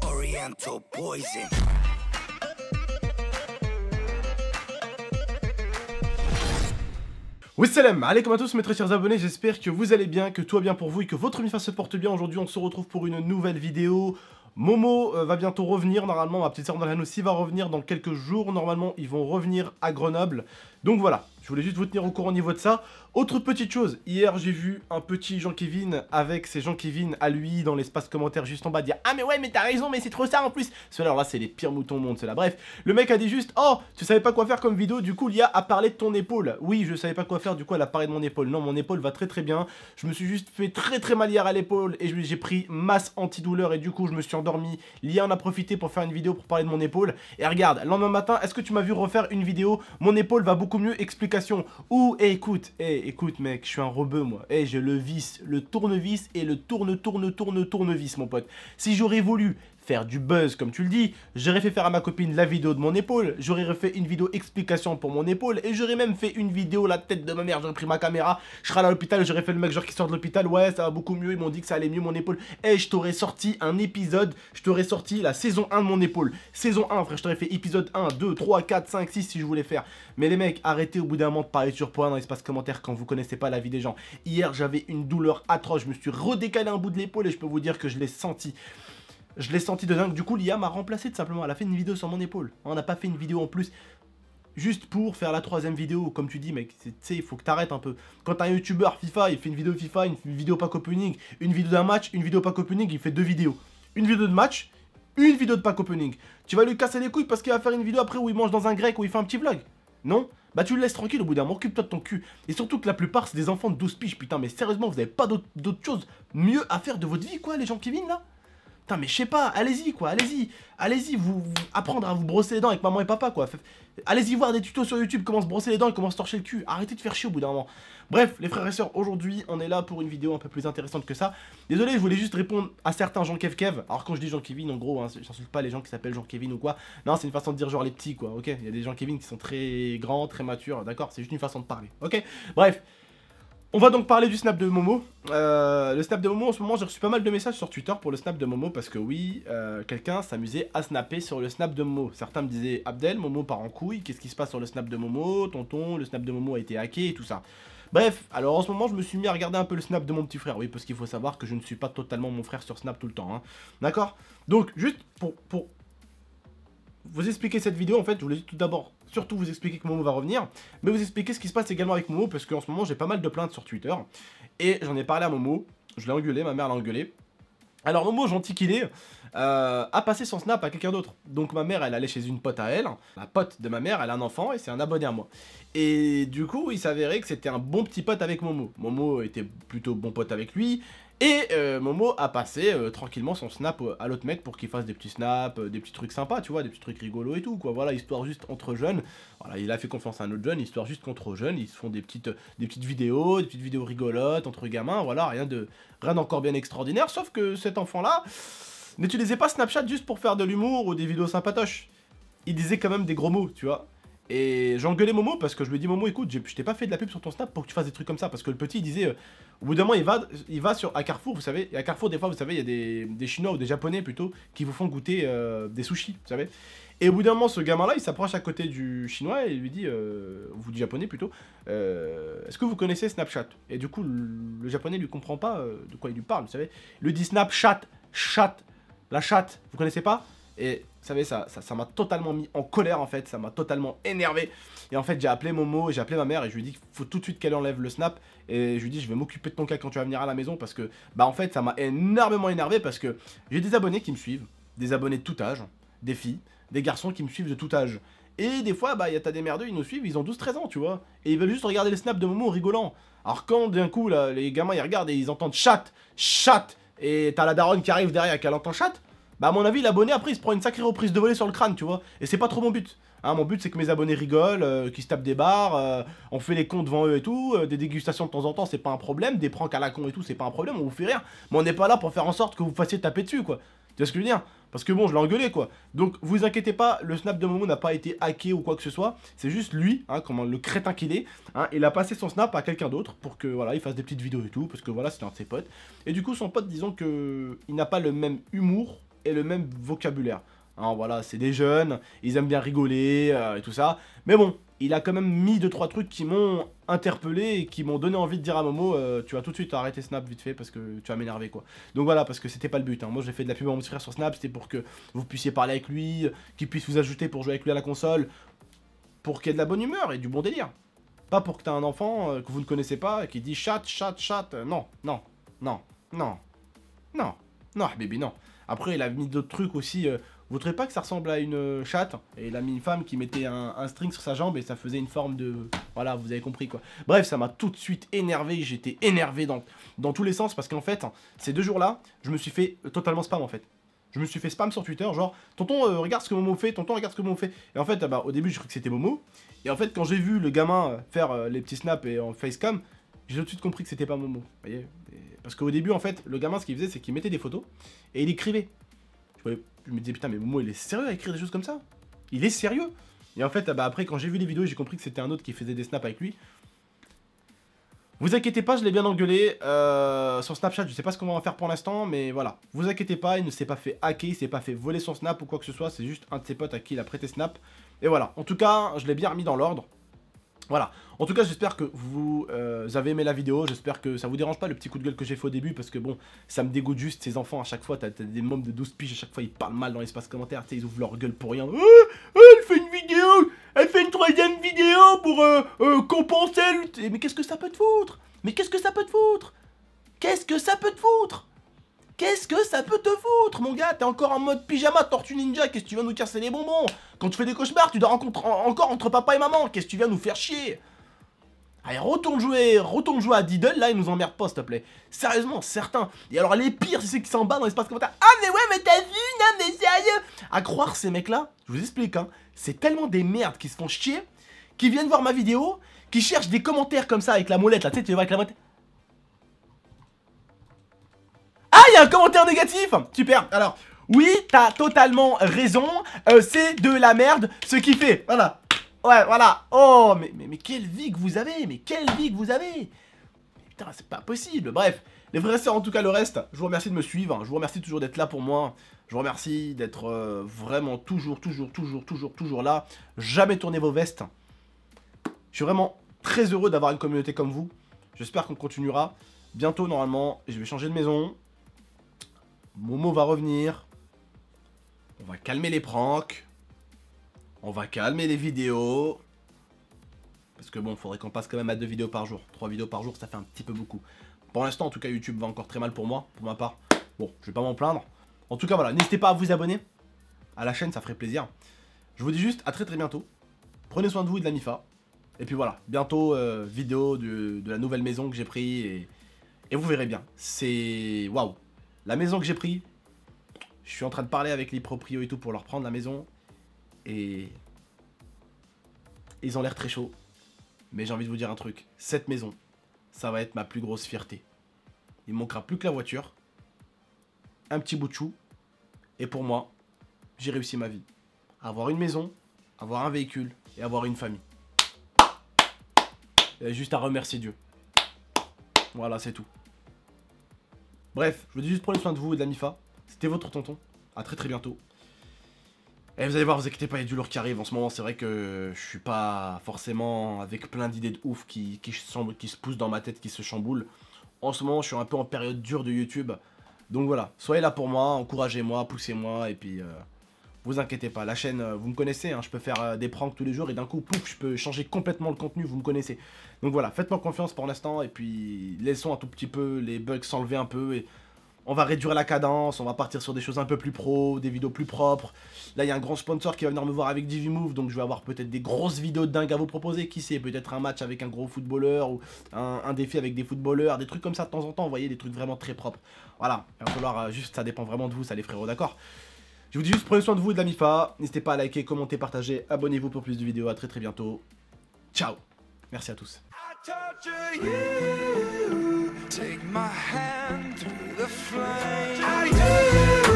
Oriental poison. Oui salam, alaikum à tous mes très chers abonnés, j'espère que vous allez bien, que tout va bien pour vous et que votre univers se porte bien. Aujourd'hui on se retrouve pour une nouvelle vidéo. Momo va bientôt revenir, normalement ma petite sœur Nolhan aussi va revenir dans quelques jours, normalement ils vont revenir à Grenoble. Donc voilà, je voulais juste vous tenir au courant au niveau de ça. Autre petite chose, hier j'ai vu un petit Jean-Kevin avec ses Jean-Kevin à lui dans l'espace commentaire juste en bas dire « Ah mais ouais mais t'as raison mais c'est trop ça en plus !» Ceux-là, alors là c'est les pires moutons au monde, ceux-là. Bref, le mec a dit juste « Oh, tu savais pas quoi faire comme vidéo, du coup l'IA a parlé de ton épaule. » Oui, je savais pas quoi faire, du coup elle a parlé de mon épaule. Non, mon épaule va très très bien. Je me suis juste fait très mal hier à l'épaule et j'ai pris masse antidouleur et du coup je me suis endormi. L'IA en a profité pour faire une vidéo pour parler de mon épaule. Et regarde, le lendemain matin, est-ce que tu m'as vu refaire une vidéo? Mon épaule va beaucoup mieux, explication. Ou, écoute mec, je suis un rebeu moi. J'ai le vis, le tournevis et le tournevis mon pote. Si j'aurais voulu faire du buzz comme tu le dis, j'aurais fait faire à ma copine la vidéo de mon épaule, j'aurais refait une vidéo explication pour mon épaule et j'aurais même fait une vidéo la tête de ma mère, j'aurais pris ma caméra, je serais allé à l'hôpital, j'aurais fait le mec genre qui sort de l'hôpital, ouais ça va beaucoup mieux, ils m'ont dit que ça allait mieux mon épaule. Je t'aurais sorti un épisode, je t'aurais sorti la saison 1 de mon épaule. Saison 1 frère, je t'aurais fait épisode 1, 2, 3, 4, 5, 6 si je voulais faire. Mais les mecs, arrêtez au bout d'un moment de parler de surpoids dans l'espace commentaire quand vous connaissez pas la vie des gens. Hier j'avais une douleur atroce, je me suis redécalé un bout de l'épaule et je peux vous dire que je l'ai senti. Je l'ai senti de dingue. Du coup, l'IA m'a remplacé tout simplement. Elle a fait une vidéo sur mon épaule. On n'a pas fait une vidéo en plus. Juste pour faire la troisième vidéo. Comme tu dis, mec, tu sais, il faut que t'arrêtes un peu. Quand t'as un youtubeur FIFA, il fait une vidéo FIFA, une vidéo pack opening, une vidéo d'un match, une vidéo pack opening, il fait deux vidéos. Une vidéo de match, une vidéo de pack opening. Tu vas lui casser les couilles parce qu'il va faire une vidéo après où il mange dans un grec, où il fait un petit vlog. Non? Bah tu le laisses tranquille au bout d'un moment, occupe-toi de ton cul. Et surtout que la plupart c'est des enfants de 12 piges, putain, mais sérieusement, vous avez pas d'autres choses mieux à faire de votre vie, quoi, les gens Kevin, là? Putain, mais je sais pas, allez-y quoi, allez-y, vous apprendre à vous brosser les dents avec maman et papa quoi. Allez-y voir des tutos sur YouTube, comment se brosser les dents et comment se torcher le cul. Arrêtez de faire chier au bout d'un moment. Bref, les frères et sœurs, aujourd'hui, on est là pour une vidéo un peu plus intéressante que ça. Désolé, je voulais juste répondre à certains Jean-Kev. Alors quand je dis Jean-Kevin, en gros, hein, j'insulte pas les gens qui s'appellent Jean-Kevin ou quoi. Non, c'est une façon de dire genre les petits quoi, ok. Il y a des Jean-Kevin qui sont très grands, très matures, d'accord. C'est juste une façon de parler, ok. Bref. On va donc parler du snap de Momo. Le snap de Momo, en ce moment, j'ai reçu pas mal de messages sur Twitter pour le snap de Momo parce que oui, quelqu'un s'amusait à snapper sur le snap de Momo. Certains me disaient, Abdel, Momo part en couille, qu'est-ce qui se passe sur le snap de Momo? Tonton, le snap de Momo a été hacké et tout ça. Bref, alors en ce moment, je me suis mis à regarder un peu le snap de mon petit frère. Oui, parce qu'il faut savoir que je ne suis pas totalement mon frère sur Snap tout le temps, hein. D'accord? Donc, juste pour vous expliquer cette vidéo, en fait, je voulais tout d'abord, surtout vous expliquer que Momo va revenir, mais vous expliquer ce qui se passe également avec Momo, parce qu'en ce moment, j'ai pas mal de plaintes sur Twitter, et j'en ai parlé à Momo, je l'ai engueulé, ma mère l'a engueulé. Alors Momo, gentil qu'il est, a passé son snap à quelqu'un d'autre. Donc ma mère, elle allait chez une pote à elle, la pote de ma mère, elle a un enfant, et c'est un abonné à moi. Et du coup, il s'avérait que c'était un bon petit pote avec Momo. Momo était plutôt bon pote avec lui, et Momo a passé tranquillement son snap à l'autre mec pour qu'il fasse des petits snaps, des petits trucs sympas, tu vois, des petits trucs rigolos et tout, quoi. Voilà, histoire juste entre jeunes. Voilà, il a fait confiance à un autre jeune, histoire juste qu'entre jeunes, ils se font des petites vidéos, rigolotes entre gamins, voilà, rien d'encore bien extraordinaire, sauf que cet enfant-là n'utilisait pas Snapchat juste pour faire de l'humour ou des vidéos sympatoches. Il disait quand même des gros mots, tu vois. Et j'engueulais Momo parce que je lui dis Momo écoute, je t'ai pas fait de la pub sur ton snap pour que tu fasses des trucs comme ça. Parce que le petit il disait, au bout d'un moment il va à Carrefour, vous savez. Et à Carrefour des fois vous savez il y a des Chinois ou des Japonais plutôt qui vous font goûter des sushis, vous savez. Et au bout d'un moment ce gamin là il s'approche à côté du Chinois et il lui dit, ou du Japonais plutôt, est-ce que vous connaissez Snapchat? Et du coup le Japonais lui comprend pas de quoi il lui parle, vous savez. Il lui dit Snapchat, la chatte, vous connaissez pas? Et vous savez, ça m'a totalement mis en colère en fait, ça m'a totalement énervé. Et en fait, j'ai appelé Momo, j'ai appelé ma mère et je lui ai dit qu'il faut tout de suite qu'elle enlève le snap. Et je lui ai dit, je vais m'occuper de ton cas quand tu vas venir à la maison parce que, bah en fait, ça m'a énormément énervé parce que j'ai des abonnés qui me suivent, des abonnés de tout âge, des filles, des garçons qui me suivent de tout âge. Et des fois, bah, t'as des merdeux, ils nous suivent, ils ont 12-13 ans, tu vois. Et ils veulent juste regarder les snaps de Momo en rigolant. Alors quand d'un coup, là, les gamins, ils regardent et ils entendent chat, et t'as la daronne qui arrive derrière et qu'elle entend chat, bah à mon avis l'abonné après il se prend une sacrée reprise de volée sur le crâne, tu vois. Et c'est pas trop mon but, hein, mon but c'est que mes abonnés rigolent, qu'ils se tapent des barres, on fait les cons devant eux et tout, des dégustations de temps en temps c'est pas un problème, des pranks à la con et tout c'est pas un problème, on vous fait rire. Mais on n'est pas là pour faire en sorte que vous fassiez taper dessus quoi. Tu vois ce que je veux dire? Parce que bon, je l'ai engueulé quoi. Donc vous inquiétez pas, le snap de Momo n'a pas été hacké ou quoi que ce soit. C'est juste lui, hein, comment le crétin qu'il est, hein, il a passé son snap à quelqu'un d'autre pour que voilà, il fasse des petites vidéos et tout, parce que voilà, c'était un de ses potes. Et du coup, son pote, disons que il n'a pas le même humour et le même vocabulaire. Hein, voilà, c'est des jeunes, ils aiment bien rigoler et tout ça. Mais bon, il a quand même mis 2-3 trucs qui m'ont interpellé et qui m'ont donné envie de dire à Momo, tu vas tout de suite arrêter Snap vite fait parce que tu vas m'énerver quoi. Donc voilà, parce que c'était pas le but. Hein. Moi j'ai fait de la pub à mon petit frère sur Snap, c'était pour que vous puissiez parler avec lui, qu'il puisse vous ajouter pour jouer avec lui à la console, pour qu'il y ait de la bonne humeur et du bon délire. Pas pour que t'aies un enfant que vous ne connaissez pas qui dit chat, non, non, non, non, non, non, baby, non. Après, il a mis d'autres trucs aussi. Vous trouvez pas que ça ressemble à une chatte? Et il a mis une femme qui mettait un string sur sa jambe et ça faisait une forme de... Voilà, vous avez compris quoi. Bref, ça m'a tout de suite énervé. J'étais énervé dans tous les sens parce qu'en fait, ces 2 jours-là, je me suis fait totalement spam en fait. Je me suis fait spam sur Twitter, genre, tonton, regarde ce que Momo fait, tonton, regarde ce que Momo fait. Et en fait, bah, au début, je croyais que c'était Momo. Et en fait, quand j'ai vu le gamin faire les petits snaps et en facecam, j'ai tout de suite compris que c'était pas Momo. Vous voyez? Parce qu'au début, en fait, le gamin, ce qu'il faisait, c'est qu'il mettait des photos et il écrivait. Je me disais, putain, mais Momo, il est sérieux à écrire des choses comme ça? Il est sérieux? Et en fait, bah, après, quand j'ai vu les vidéos, j'ai compris que c'était un autre qui faisait des snaps avec lui. Vous inquiétez pas, je l'ai bien engueulé sur Snapchat, je sais pas ce qu'on va en faire pour l'instant, mais voilà. Vous inquiétez pas, il ne s'est pas fait hacker, il s'est pas fait voler son Snap ou quoi que ce soit, c'est juste un de ses potes à qui il a prêté Snap. Et voilà, en tout cas, je l'ai bien remis dans l'ordre. Voilà, en tout cas j'espère que vous avez aimé la vidéo, j'espère que ça vous dérange pas le petit coup de gueule que j'ai fait au début, parce que bon, ça me dégoûte juste, ces enfants à chaque fois, t'as des mômes de 12 piges, à chaque fois ils parlent mal dans l'espace commentaire, tu sais, ils ouvrent leur gueule pour rien. Elle fait une vidéo, elle fait une 3e vidéo pour compenser le... Mais qu'est-ce que ça peut te foutre? Mais qu'est-ce que ça peut te foutre? Qu'est-ce que ça peut te foutre? Qu'est-ce que ça peut te foutre, mon gars? T'es encore en mode pyjama, Tortue Ninja, qu'est-ce que tu viens nous casser les bonbons? Quand tu fais des cauchemars, tu dors encore entre papa et maman, qu'est-ce que tu viens nous faire chier? Allez, retourne jouer à Diddle, là, il nous emmerde pas, s'il te plaît. Sérieusement, certains. Et alors, les pires, c'est ceux qui s'en battent dans l'espace commentaire. Ah, mais ouais, mais t'as vu? Non, mais sérieux? À croire, ces mecs-là, je vous explique, hein, c'est tellement des merdes qui se font chier, qui viennent voir ma vidéo, qui cherchent des commentaires comme ça avec la molette, là, tu sais, tu vas voir avec la molette. Ah, il y a un commentaire négatif. Super, alors, oui, t'as totalement raison, c'est de la merde ce qu'il fait, voilà. Ouais, voilà. Oh, mais quelle vie que vous avez. Mais quelle vie que vous avez. Putain, c'est pas possible. Bref, les frères et sœurs, en tout cas, le reste, je vous remercie de me suivre. Je vous remercie toujours d'être là pour moi. Je vous remercie d'être vraiment toujours là. Jamais tourner vos vestes. Je suis vraiment très heureux d'avoir une communauté comme vous. J'espère qu'on continuera. Bientôt, normalement, je vais changer de maison. Momo va revenir. On va calmer les pranks. On va calmer les vidéos. Parce que bon, faudrait qu'on passe quand même à 2 vidéos par jour. 3 vidéos par jour, ça fait un petit peu beaucoup. Pour l'instant, en tout cas, YouTube va encore très mal pour moi, pour ma part. Bon, je vais pas m'en plaindre. En tout cas, voilà, n'hésitez pas à vous abonner à la chaîne, ça ferait plaisir. Je vous dis juste à très bientôt. Prenez soin de vous et de la MIFA. Et puis voilà, bientôt, vidéo de la nouvelle maison que j'ai pris. Et vous verrez bien, c'est... Waouh. La maison que j'ai pris, je suis en train de parler avec les proprios et tout pour leur prendre la maison. Et ils ont l'air très chauds. Mais j'ai envie de vous dire un truc. Cette maison, ça va être ma plus grosse fierté. Il me manquera plus que la voiture. Un petit bout de chou. Et pour moi, j'ai réussi ma vie. Avoir une maison, avoir un véhicule et avoir une famille. Et juste à remercier Dieu. Voilà, c'est tout. Bref, je vous dis juste prenez soin de vous et de la MIFA. C'était votre tonton. À très bientôt. Et vous allez voir, vous inquiétez pas, il y a du lourd qui arrive. En ce moment, c'est vrai que je suis pas forcément avec plein d'idées de ouf qui se poussent dans ma tête, qui se chamboulent. En ce moment, je suis un peu en période dure de YouTube. Donc voilà, soyez là pour moi, encouragez-moi, poussez-moi. Et puis, vous inquiétez pas, la chaîne, vous me connaissez, hein, je peux faire des pranks tous les jours. Et d'un coup, pouf, je peux changer complètement le contenu, vous me connaissez. Donc voilà, faites-moi confiance pour l'instant. Et puis, laissons un tout petit peu les bugs s'enlever un peu. Et on va réduire la cadence, on va partir sur des choses un peu plus pro, des vidéos plus propres. Là, il y a un grand sponsor qui va venir me voir avec Divimove, donc je vais avoir peut-être des grosses vidéos de dingue à vous proposer. Qui sait, peut-être un match avec un gros footballeur ou un défi avec des footballeurs, des trucs comme ça de temps en temps, vous voyez, des trucs vraiment très propres. Voilà, il va falloir juste, ça dépend vraiment de vous, ça les frérots, d'accord? Je vous dis juste, prenez soin de vous et de la MIFA. N'hésitez pas à liker, commenter, partager, abonnez-vous pour plus de vidéos. À très bientôt. Ciao. Merci à tous. Take my hand through the flame.